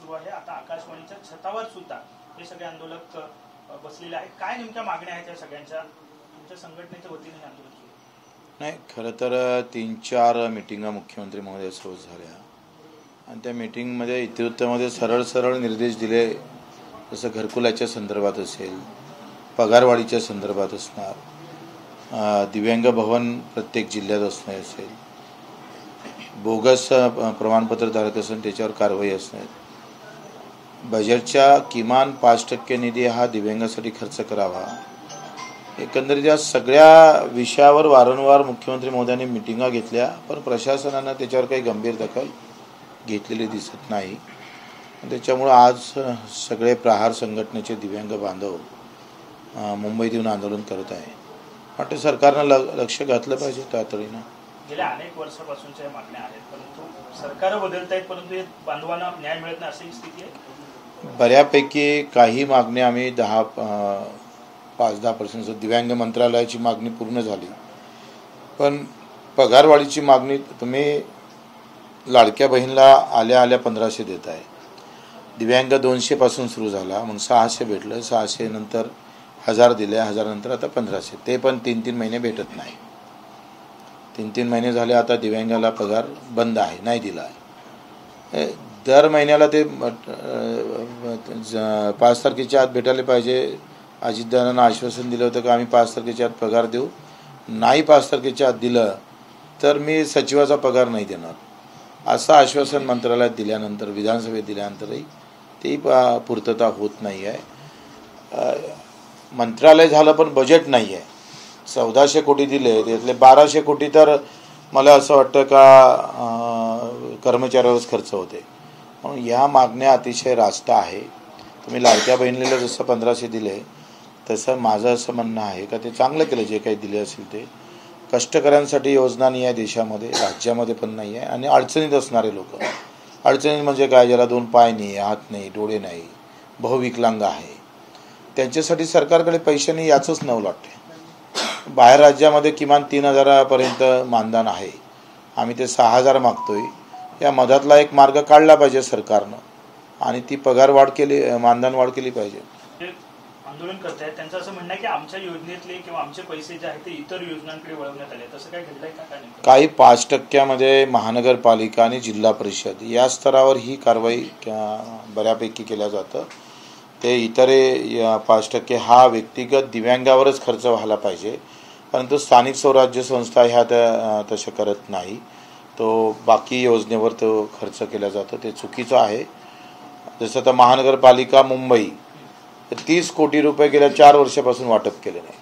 सुरू आहे। आता आकाशवाणीच्या छतावर सुद्धा हे सगळे आंदोलक बसलेले आहेत। काय नेमक्या मागण्या आहेत या सगळ्यांच्या? तुमच्या संघटनेच्या वतीने हे आंदोलन सुरू नाही, खरं तर 3-4 मीटिंगा मुख्यमंत्री महोदय सोबत झाल्या आणि त्या मीटिंगमध्ये इतिवृत्तामध्ये सरळ निर्देश दिले, जसं घरकुलाच्या संदर्भात असेल, पगारवाढीच्या संदर्भात असणार, दिव्यांग भवन प्रत्येक जिल्ह्यात असणे असेल, बोगस प्रमाणपत्र धारक असेल त्याच्यावर कारवाई असणे, बजेटच्या किमान 5% निधी हा दिव्यांगासाठी खर्च करावा। एकंदरीत या सगळ्या विषयावर वारंवार मुख्यमंत्री महोदयांनी मिटिंगा घेतल्या, पण प्रशासनानं त्याच्यावर काही गंभीर दखल घेतलेली दिसत नाही। त्याच्यामुळे आज सगळे प्रहार संघटनेचे दिव्यांग बांधव मुंबईत येऊन आंदोलन करत आहे। वाटतं सरकारनं लक्ष घातलं पाहिजे तातडीनं। गेल्या अनेक वर्षापासूनच्या मागण्या आहेत, परंतु सरकार बदलत आहेत, परंतु बांधवांना न्याय मिळत नाही अशी स्थिती आहे। बऱ्यापैकी काही मागण्या आम्ही 5-10% दिव्यांग मंत्रालयाची मागणी पूर्ण झाली, पण पगारवाढीची मागणी तुम्ही लाडक्या बहिणीला आल्या 1500 देत आहे, दिव्यांग 200 पासून सुरू झाला, मग 600 भेटलं, 600 नंतर 1000 दिले, 1000 नंतर आता 1500, ते पण 3-3 महिने भेटत नाही। 3-3 महिने झाले आता दिव्यांगाला पगार बंद आहे, नाही दिला आहे। दर महिन्याला ते 5 तारखेच्या आत भेटायला पाहिजे। अजितदादांना आश्वासन दिलं होतं की आम्ही 5 तारखेच्या आत पगार देऊ, नाही 5 तारखेच्या आत दिलं तर मी सचिवाचा पगार नाही देणार, असं आश्वासन मंत्रालयात दिल्यानंतर, विधानसभेत दिल्यानंतरही ती पूर्तता होत नाही आहे। मंत्रालय झालं पण बजेट नाही आहे। 1400 कोटी दिले, त्यातले 1200 कोटी तर मला असं वाटतं का कर्मचाऱ्यावरच खर्च होते, म्हणून या मागण्या अतिशय रास्त आहे। तुम्ही लाडक्या बहिणीला जसं 1500 दिले, तसं माझं असं म्हणणं आहे का ते चांगलं केलं जे काही दिले असेल ते। कष्टकऱ्यांसाठी योजना नाही आहे देशामध्ये, राज्यामध्ये पण नाही आहे, आणि अडचणीत असणारे लोक, अडचणीत म्हणजे काय, ज्याला 2 पाय नाही, हात नाही, डोळे नाही, बहुविकलांग आहे, त्यांच्यासाठी सरकारकडे पैसे नाही याचंच नवल वाटते। बाहेर राज्यामध्ये किमान 3000 पर्यंत मानधन आहे, आम्ही ते 6000 मागतोय। या मधातला एक मार्ग काढला पाहिजे सरकारनं, आणि ती पगार वाढ केली, मानधन वाढ केली पाहिजे। आंदोलन करतायत त्यांचं असं म्हणणं आहे की आमच्या योजनेतले किंवा आमचे पैसे जे आहेत ते इतर योजनांकडे वळवण्यात आले, तसं काय घडलंय का? काही 5% महानगरपालिका आणि जिल्हा परिषद या स्तरावर ही कारवाई बऱ्यापैकी केल्या जातं। ते इतरे 5% हा व्यक्तिगत दिव्यांगावरच खर्च व्हायला पाहिजे, परंतु स्थानिक स्वराज्य संस्था ह्या तशा करत नाही, तो बाकी योजनेवर तो खर्च केला जातो, ते चुकीचं आहे। जसं आता महानगरपालिका मुंबई 30 कोटी रुपये गेल्या 4 वर्षापासून वाटप केले नाही,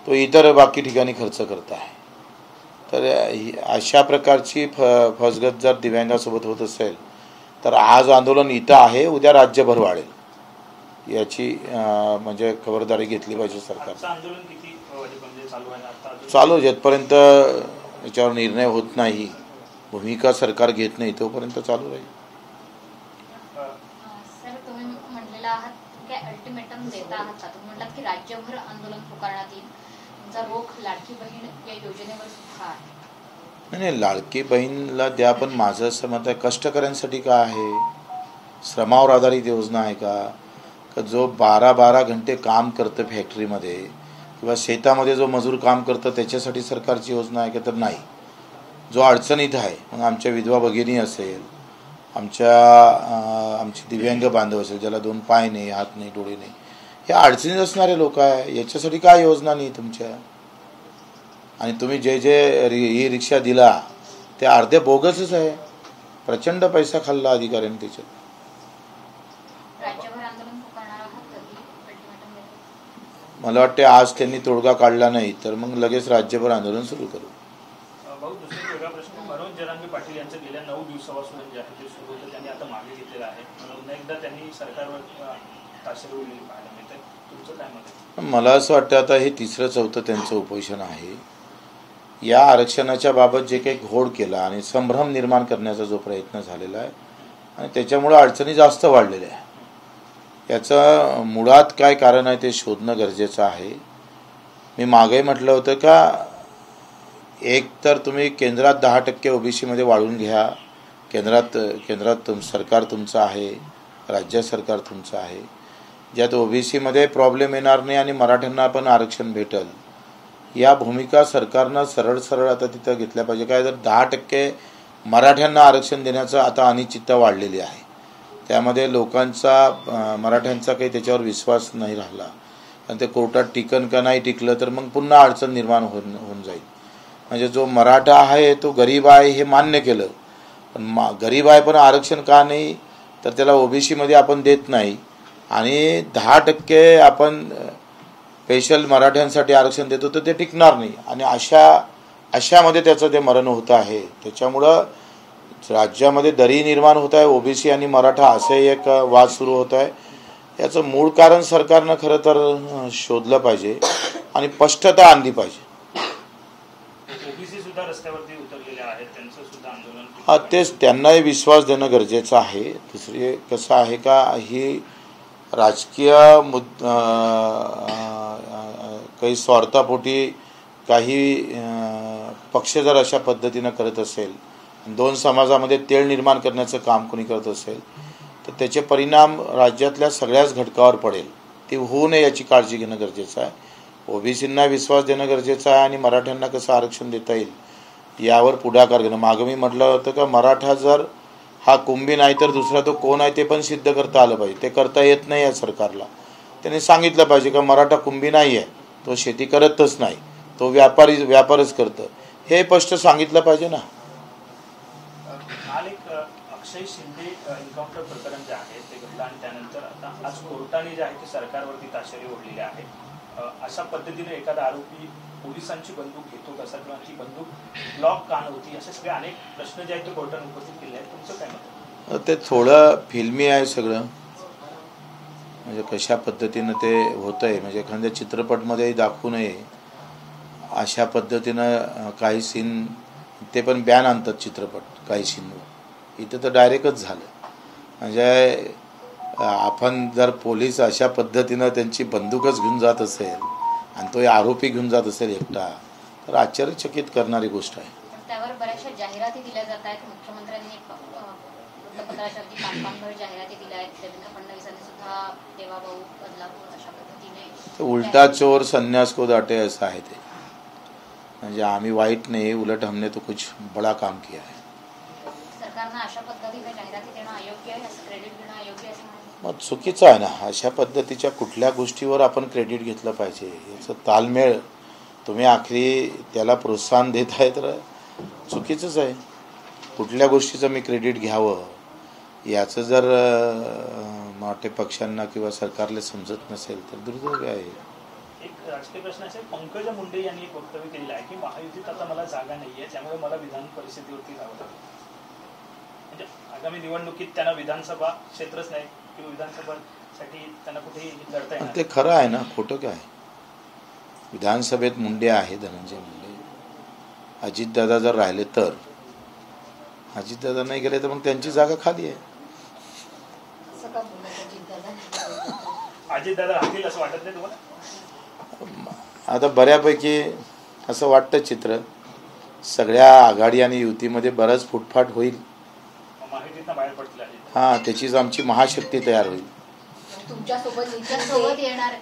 तो इतर बाकी ठिकाणी खर्च करत आहे। तर अशा प्रकारची फसगत जर दिव्यांगासोबत होत असेल तर आज आंदोलन इथं आहे, उद्या राज्यभर वाढेल, याची म्हणजे खबरदारी घेतली पाहिजे सरकार। आंदोलन किती वाजेपर्यंत चालू आहे? चालू जेथपर्यंत याच्यावर निर्णय होत नाही, भूमिका सरकार घेत नाही, तोपर्यंत चालू राहील। सर, तुम्ही म्हणलेला आहात की अल्टिमेटम देता आहात का? तुम्ही म्हटलात की राज्यभर आंदोलन पुकारण्यात येईल, तुमचा रोख लाडकी बहीण या योजनेवर सुद्धा आहे। नाही, लाडकी बहीणला द्या, पण माझं असं मत आहे कष्टकऱ्यांसाठी काय आहे? श्रमावर आधारित योजना आहे का जो 12 घंटे काम करतं फॅक्टरीमध्ये किंवा शेतामध्ये जो मजूर काम करतं त्याच्यासाठी सरकारची योजना आहे का? तर नाही। जो अडचणीत आहे, मग आमच्या विधवा भगिनी असेल, आमचे दिव्यांग बांधव असेल, ज्याला 2 पाय नाही, हात नाही, डोळे नाही, हे अडचणीत असणारे लोक आहे, याच्यासाठी काय योजना नाही तुमच्या? आणि तुम्ही जे ई रिक्षा दिला ते अर्धे बोगसच आहे, प्रचंड पैसा खाल्ला अधिकाऱ्यांनी त्याच्यात। मला वाटते आज त्यांनी तोडगा काढला नाही तर मग लगेच राज्यभर आंदोलन सुरू करू। भाऊ, दुसरा वेगळा प्रश्न, मनोज जरांगे पाटील यांचं गेल्या 9 दिवसापासून जे आहे ते सुरू होतं, त्यांनी आता मागे घेतलेलं आहे, पुन्हा एकदा त्यांनी सरकारवर ताशेर उडलेली पाहायला मिळते, तुमचं काय मत आहे? मला असं वाटतं आता हे 3रं-4थं त्यांचं उपोषण आहे। या आरक्षणाच्या बाबत जे काही घोळ केला आणि संभ्रम निर्माण करण्याचा जो प्रयत्न झालेला आहे, आणि त्याच्यामुळे अडचणी जास्त वाढलेल्या आहे, याचं मुळात काय कारण आहे ते शोधणं गरजेचं आहे। मी मागे म्हटलं होतं का एक तर तुम्ही केंद्रात 10% ओबीसी मध्ये वाढवून घ्या, केंद्रात सरकार तुमचं आहे, राज्य सरकार तुमचं आहे, ज्यात ओबीसीमध्ये प्रॉब्लेम येणार नाही आणि मराठ्यांना पण आरक्षण भेटेल, या भूमिका सरकारनं सरळ आता तिथं घेतल्या पाहिजे. काय जर 10% मराठ्यांना आरक्षण देण्याचं आता अनिश्चितता वाढलेली आहे, त्यामध्ये लोकांचा मराठ्यांचा काही त्याच्यावर विश्वास नाही राहिला आणि ते कोर्टात टिकन का नाही टिकलं तर मग पुन्हा अडचण निर्माण होऊन जाईल. म्हणजे जो मराठा आहे तो गरीब आहे हे मान्य केलं, पण गरीब आहे पण आरक्षण का नाही, तर त्याला ओबीसीमध्ये आपण देत नाही आणि 10% आपण स्पेशल मराठ्यांसाठी आरक्षण देतो तर ते टिकणार नाही आणि अशामध्ये त्याचं ते मरण होतं आहे. त्याच्यामुळं राज्यामध्ये दरी निर्माण होत आहे, ओबीसी आणि मराठा असे एक वाद सुरू होत आहे. याचं मूळ कारण सरकारनं खरं तर शोधलं पाहिजे आणि स्पष्टता आणली पाहिजे. ओबीसी सुद्धा रस्त्यावरती उतरलेले आहेत, त्यांचं सुद्धा आंदोलन. हा, तेच त्यांनाही विश्वास देणं गरजेचं आहे. दुसरी कसं आहे का, ही राजकीय काही स्वार्थापोटी काही पक्ष जर अशा पद्धतीनं करत असेल, 2 समाजामध्ये तेढ निर्माण करण्याचं काम कोणी करत असेल तर त्याचे परिणाम राज्यातल्या सगळ्याच घटकावर पडेल. ते होऊ नये याची काळजी घेणं गरजेचं आहे. ओबीसींना विश्वास देणं गरजेचं आहे आणि मराठ्यांना कसं आरक्षण देता येईल यावर पुढाकार घेणं. मागं मी म्हटलं होतं का मराठा जर हा कुंभी नाही तर दुसरा तो कोण आहे ते पण सिद्ध करता आलं पाहिजे. ते करता येत नाही आहे सरकारला. त्यांनी सांगितलं पाहिजे का मराठा कुंभी नाही आहे, तो शेती करतच नाही, तो व्यापारच करतं, हे स्पष्ट सांगितलं पाहिजे ना. काल एक अक्षय शिंदे एन्काउंटर प्रकरण जे आहे ते घडलं आणि त्यानंतर आता आज कोर्टाने जे आहे ते सरकारवरती ताशेरे ओढलेले आहे. अशा पद्धतीने एखादा आरोपी पोलिसांची बंदूक घेतो कसा किंवा ती बंदूक ब्लॉक का नव्हती, असे सगळे अनेक प्रश्न जे आहेत ते कोर्टाने उपस्थित केले आहेत. तुमचं काय मत? ते थोडं फिल्मी आहे सगळं, म्हणजे कशा पद्धतीनं ते होतं आहे, म्हणजे एखाद्या चित्रपटमध्ये दाखवू नये अशा पद्धतीनं काही सीन ते पण बॅन आणतात चित्रपट काही सीनवर. इथं तर डायरेक्टच झालं. म्हणजे आपण जर पोलीस अशा पद्धतीनं त्यांची बंदूकच घेऊन जात असेल आणि तो आरोपी घेऊन जात असेल एकटा तर आश्चर्यचकित करणारी गोष्ट आहे. त्यावर बऱ्याचशा जाहिराती दिल्या जात आहेत. मुख्यमंत्र्यांनी वृत्तपत्राच्या कामकांवर जाहिराती दिल्या आहेत. देवेंद्र फडणवीसांनी सुद्धा देवाभाऊ बदलापूर अशा पद्धतीने उलटा चोर संन्यास को डांटे असं आहे ते. म्हणजे आम्ही वाईट नाही, उलट हमने तो कुछ बड़ा काम किया है. सरकारनं अशा पद्धतीने जाहिराती देणं अयोग्य आहे, असं क्रेडिट देणं अयोग्य आहे असं मग चुकीचं आहे ना. अशा पद्धतीच्या कुठल्या गोष्टीवर आपण क्रेडिट घेतलं पाहिजे, याचं ताळमेळ तुम्ही आखरी त्याला प्रोत्साहन देत आहे तर चुकीचंच आहे. कुठल्या गोष्टीचं मी क्रेडिट घ्यावं याचं जर मोठे पक्षांना किंवा सरकारला समजत नसेल तर दुर्दैव आहे. एक राजकीय प्रश्न असेल, पंकजा मुंडे यांनी एक वक्तव्य केलेलं आहे की महायुतीत आता मला जागा नाहीये, त्यामुळे मला विधान परिषदेवरती जावं लागेल. म्हणजे आगामी निवडणुकीत त्यांना विधानसभा क्षेत्रच नाही किंवा विधानसभासाठी त्यांना कुठेही लढता येणार. ते खरं आहे ना, खोटं काय. विधानसभेत मुंडे आहे, धनंजय मुंडे. अजितदादा जर राहिले तर, अजितदादा नाही गेले तर मग त्यांची जागा खाली आहे. अजितदादा राहतील असं वाटत नाही तुम्हाला? आता बऱ्यापैकी असं वाटतं चित्र. सगळ्या आघाडी आणि युतीमध्ये बराच फुटफाट होईल. महायुतीतनं बाहेर पडतील अजित. हां, त्याचीच आमची महाशक्ती तयार होईल. तुमच्यासोबत येणार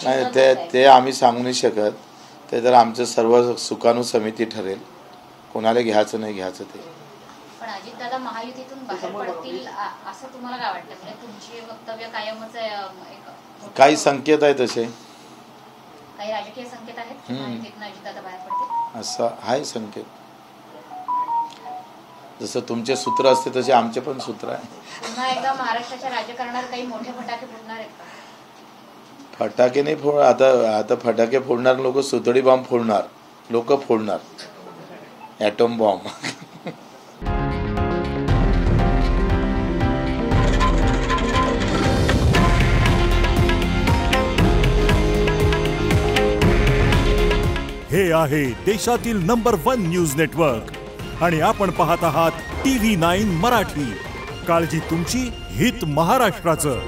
नाही ते आम्ही सांगू नाही शकत. ते तर आमचं सर्व सुकाणू समिती ठरेल कोणाला घ्यायचं नाही घ्यायचं ते. पण अजितदादा महायुतीतून बाहेर पडतील असं तुम्हाला काय वाटतं? म्हणजे तुमची वक्तव्य कायमच काही संकेत आहे तसे, काही राजकीय संकेत आहेत महायुतीतून अजितदादा बाहेर पडतील असं आहे संकेत. जसं तुमचे सूत्र असते तसे आमचे पण सूत्र आहे. पुन्हा एकदा महाराष्ट्राच्या राजकारणावर काही मोठे फटाके फुटणार आहेत का? फटाके नाही फोड. आता फटाके फोडणार लोक सुतळी बॉम्ब फोडणार, लोक फोडणार ॲटॉम बॉम्ब. हे आहे देशातील नंबर 1 न्यूज नेटवर्क आणि आपण पाहत आहात TV9 मराठी. काळजी तुमची, हित महाराष्ट्राचं.